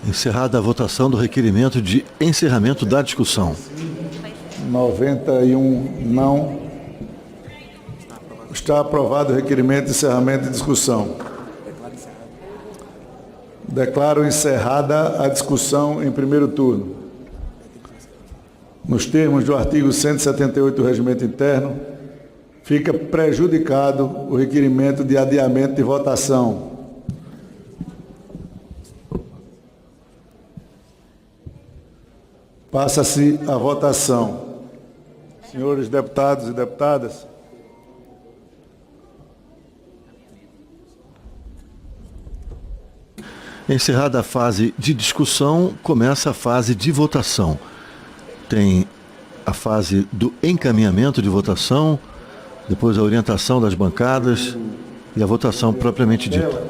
Encerrada a votação do requerimento de encerramento da discussão. 91 não. Está aprovado o requerimento de encerramento de discussão. Declaro encerrada a discussão em primeiro turno. Nos termos do artigo 178 do Regimento Interno, fica prejudicado o requerimento de adiamento de votação. Passa-se a votação. Senhores deputados e deputadas, Encerrada a fase de discussão, começa a fase de votação. Tem a fase do encaminhamento de votação, depois a orientação das bancadas e a votação propriamente dita.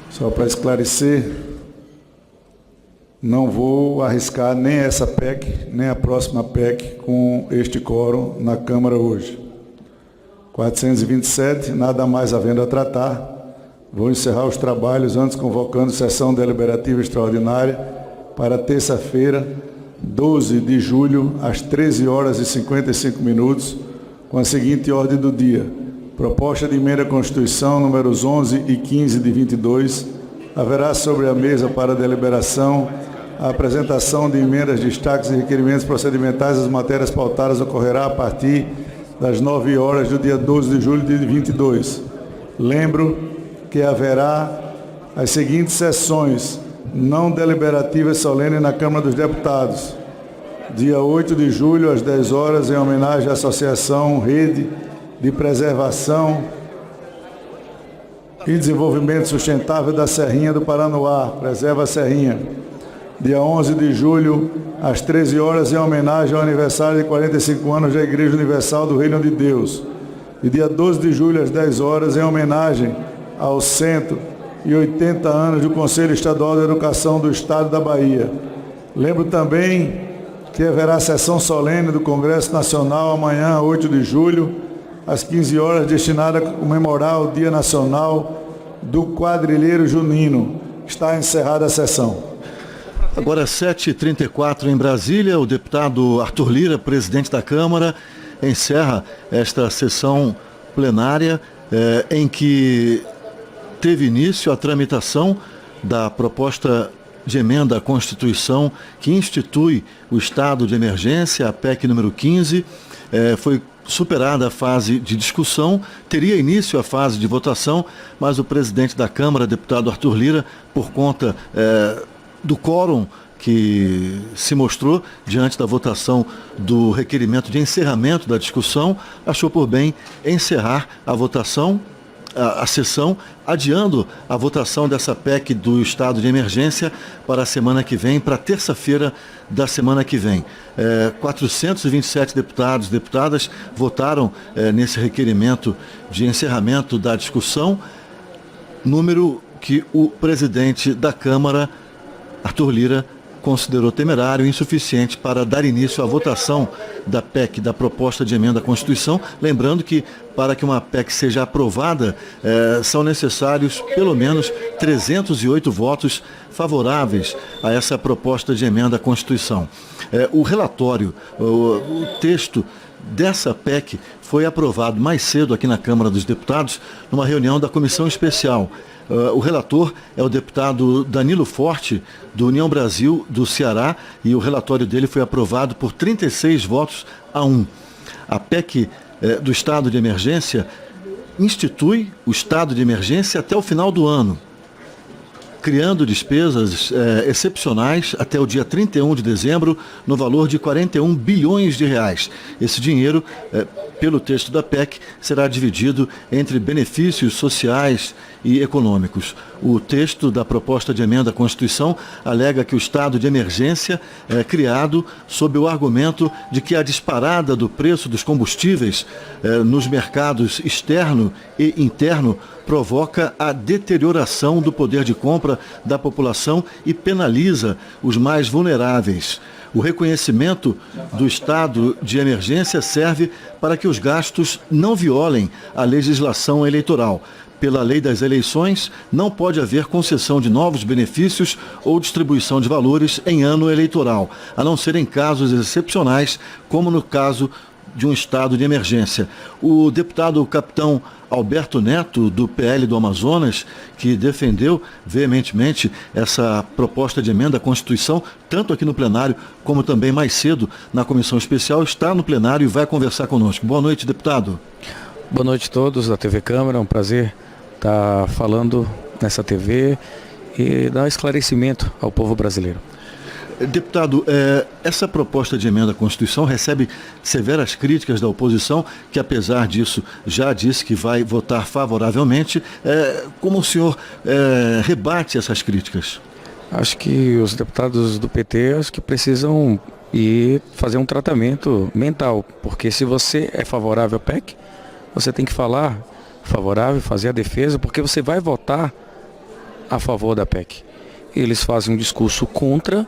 Só para esclarecer, não vou arriscar nem essa PEC, nem a próxima PEC com este quórum na Câmara hoje. 427, nada mais havendo a tratar. Vou encerrar os trabalhos antes convocando sessão deliberativa extraordinária para terça-feira, 12 de julho, às 13 horas e 55 minutos, com a seguinte ordem do dia. Proposta de emenda à Constituição, números 11 e 15 de 22. Haverá sobre a mesa para deliberação a apresentação de emendas, destaques e requerimentos procedimentais. As matérias pautadas ocorrerá a partir das 9 horas do dia 12 de julho de 22. Lembro que haverá as seguintes sessões não deliberativas solenes na Câmara dos Deputados. Dia 8 de julho, às 10 horas, em homenagem à Associação Rede de Preservação e Desenvolvimento Sustentável da Serrinha do Paranoá, Preserva a Serrinha. Dia 11 de julho, às 13 horas, em homenagem ao aniversário de 45 anos da Igreja Universal do Reino de Deus. E dia 12 de julho, às 10 horas, em homenagem aos 180 anos do Conselho Estadual de Educação do Estado da Bahia. Lembro também que haverá sessão solene do Congresso Nacional amanhã, 8 de julho, às 15 horas, destinada a comemorar o Dia Nacional do Quadrilheiro Junino. Está encerrada a sessão. Agora, 7h34 em Brasília, o deputado Arthur Lira, presidente da Câmara, encerra esta sessão plenária em que teve início a tramitação da proposta de emenda à Constituição que institui o estado de emergência, a PEC número 15. Foi superada a fase de discussão, teria início a fase de votação, mas o presidente da Câmara, deputado Arthur Lira, por conta do quórum que se mostrou diante da votação do requerimento de encerramento da discussão, achou por bem encerrar a votação, a sessão, adiando a votação dessa PEC do estado de emergência para a semana que vem, para terça-feira da semana que vem. 427 deputados e deputadas votaram nesse requerimento de encerramento da discussão, número que o presidente da Câmara, Arthur Lira, considerou temerário e insuficiente para dar início à votação da PEC, da proposta de emenda à Constituição, lembrando que para que uma PEC seja aprovada, são necessários pelo menos 308 votos favoráveis a essa proposta de emenda à Constituição. O relatório, o texto dessa PEC foi aprovado mais cedo aqui na Câmara dos Deputados, numa reunião da Comissão Especial. O relator é o deputado Danilo Forte, do União Brasil, do Ceará, e o relatório dele foi aprovado por 36 votos a 1. A PEC do estado de emergência institui o estado de emergência até o final do ano, criando despesas excepcionais até o dia 31 de dezembro, no valor de 41 bilhões de reais. Esse dinheiro, pelo texto da PEC, será dividido entre benefícios sociais e econômicos. O texto da proposta de emenda à Constituição alega que o estado de emergência é criado sob o argumento de que a disparada do preço dos combustíveis nos mercados externo e interno provoca a deterioração do poder de compra da população e penaliza os mais vulneráveis. O reconhecimento do estado de emergência serve para que os gastos não violem a legislação eleitoral. Pela lei das eleições, não pode haver concessão de novos benefícios ou distribuição de valores em ano eleitoral, a não ser em casos excepcionais, como no caso de um estado de emergência. O deputado capitão Alberto Neto, do PL do Amazonas, que defendeu veementemente essa proposta de emenda à Constituição, tanto aqui no plenário como também mais cedo na comissão especial, está no plenário e vai conversar conosco. Boa noite, deputado. Boa noite a todos da TV Câmara, é um prazer estar falando nessa TV e dar esclarecimento ao povo brasileiro. Deputado, essa proposta de emenda à Constituição recebe severas críticas da oposição, que apesar disso já disse que vai votar favoravelmente. Como o senhor rebate essas críticas? Acho que os deputados do PT precisam ir fazer um tratamento mental, porque se você é favorável à PEC, você tem que falar favorável, fazer a defesa, porque você vai votar a favor da PEC. Eles fazem um discurso contra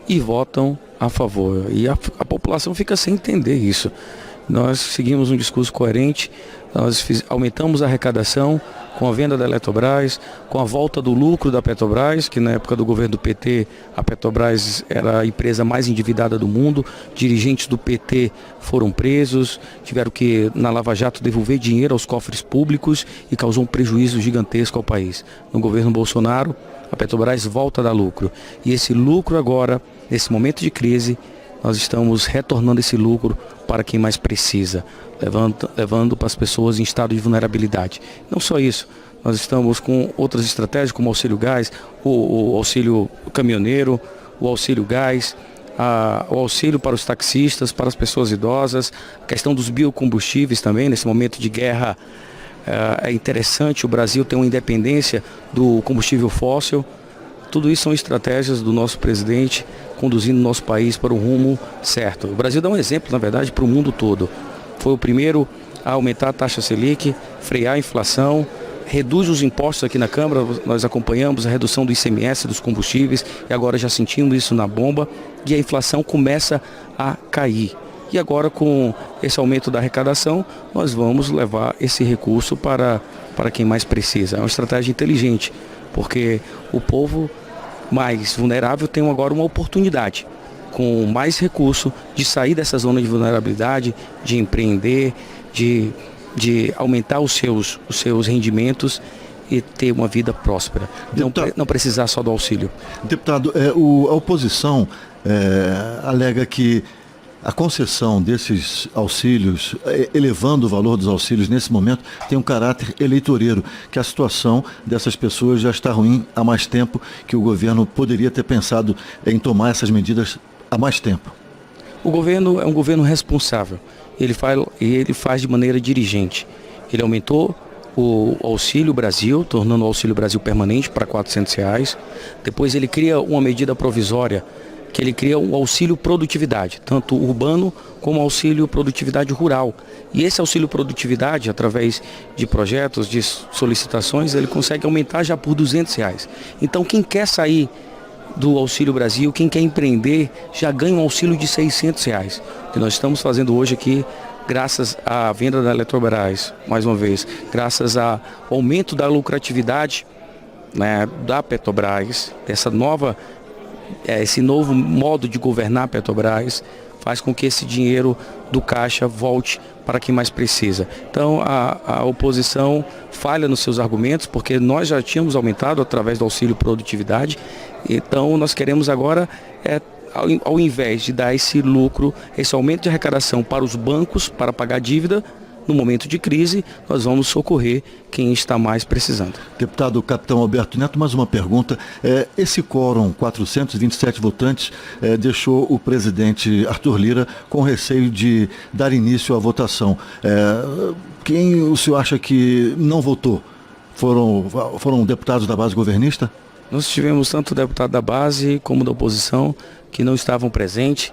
e votam a favor. E a população fica sem entender isso. Nós seguimos um discurso coerente, nós aumentamos a arrecadação com a venda da Eletrobras, com a volta do lucro da Petrobras, que na época do governo do PT, a Petrobras era a empresa mais endividada do mundo, dirigentes do PT foram presos, tiveram que, na Lava Jato, devolver dinheiro aos cofres públicos e causou um prejuízo gigantesco ao país. No governo Bolsonaro, a Petrobras volta a dar lucro. E esse lucro agora, nesse momento de crise, nós estamos retornando esse lucro para quem mais precisa, levando para as pessoas em estado de vulnerabilidade. Não só isso, nós estamos com outras estratégias como o auxílio gás, o auxílio caminhoneiro, o auxílio gás, o auxílio para os taxistas, para as pessoas idosas, a questão dos biocombustíveis também, nesse momento de guerra. É interessante o Brasil ter uma independência do combustível fóssil. Tudo isso são estratégias do nosso presidente conduzindo o nosso país para um rumo certo. O Brasil dá um exemplo, na verdade, para o mundo todo. Foi o primeiro a aumentar a taxa Selic, frear a inflação, reduz os impostos aqui na Câmara. Nós acompanhamos a redução do ICMS dos combustíveis e agora já sentimos isso na bomba e a inflação começa a cair. E agora, com esse aumento da arrecadação, nós vamos levar esse recurso para quem mais precisa. É uma estratégia inteligente, porque o povo mais vulnerável tem agora uma oportunidade, com mais recurso, de sair dessa zona de vulnerabilidade, de empreender, de aumentar os seus rendimentos e ter uma vida próspera. Não precisar só do auxílio. Deputado, a oposição alega que a concessão desses auxílios, elevando o valor dos auxílios nesse momento, tem um caráter eleitoreiro, que a situação dessas pessoas já está ruim há mais tempo, que o governo poderia ter pensado em tomar essas medidas há mais tempo. O governo é um governo responsável, ele faz de maneira dirigente. Ele aumentou o Auxílio Brasil, tornando o Auxílio Brasil permanente para R$ 400. Depois ele cria uma medida provisória, que ele cria um auxílio produtividade, tanto urbano como auxílio produtividade rural. E esse auxílio produtividade, através de projetos, de solicitações, ele consegue aumentar já por R$ 200. Então quem quer sair do Auxílio Brasil, quem quer empreender, já ganha um auxílio de R$ 600. Que nós estamos fazendo hoje aqui, graças à venda da Eletrobras, mais uma vez, graças ao aumento da lucratividade, né, da Petrobras, esse novo modo de governar a Petrobras faz com que esse dinheiro do caixa volte para quem mais precisa. Então a oposição falha nos seus argumentos, porque nós já tínhamos aumentado através do auxílio produtividade. Então nós queremos agora, ao invés de dar esse lucro, esse aumento de arrecadação para os bancos, para pagar dívida, no momento de crise, nós vamos socorrer quem está mais precisando. Deputado capitão Alberto Neto, mais uma pergunta. Esse quórum, 427 votantes, deixou o presidente Arthur Lira com receio de dar início à votação. Quem o senhor acha que não votou? Foram deputados da base governista? Nós tivemos tanto deputado da base como da oposição que não estavam presentes.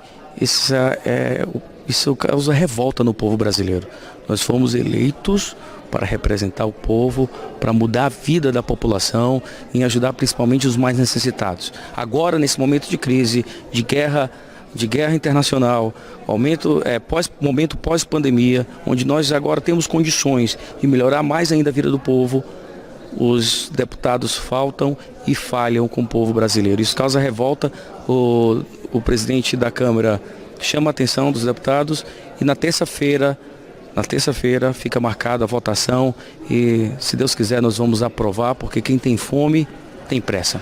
Isso causa revolta no povo brasileiro. Nós fomos eleitos para representar o povo, para mudar a vida da população e ajudar principalmente os mais necessitados. Agora, nesse momento de crise, de guerra internacional, momento pós-pandemia, onde nós agora temos condições de melhorar mais ainda a vida do povo, os deputados faltam e falham com o povo brasileiro. Isso causa revolta. O presidente da Câmara chama a atenção dos deputados e na terça-feira fica marcada a votação e, se Deus quiser, nós vamos aprovar, porque quem tem fome tem pressa.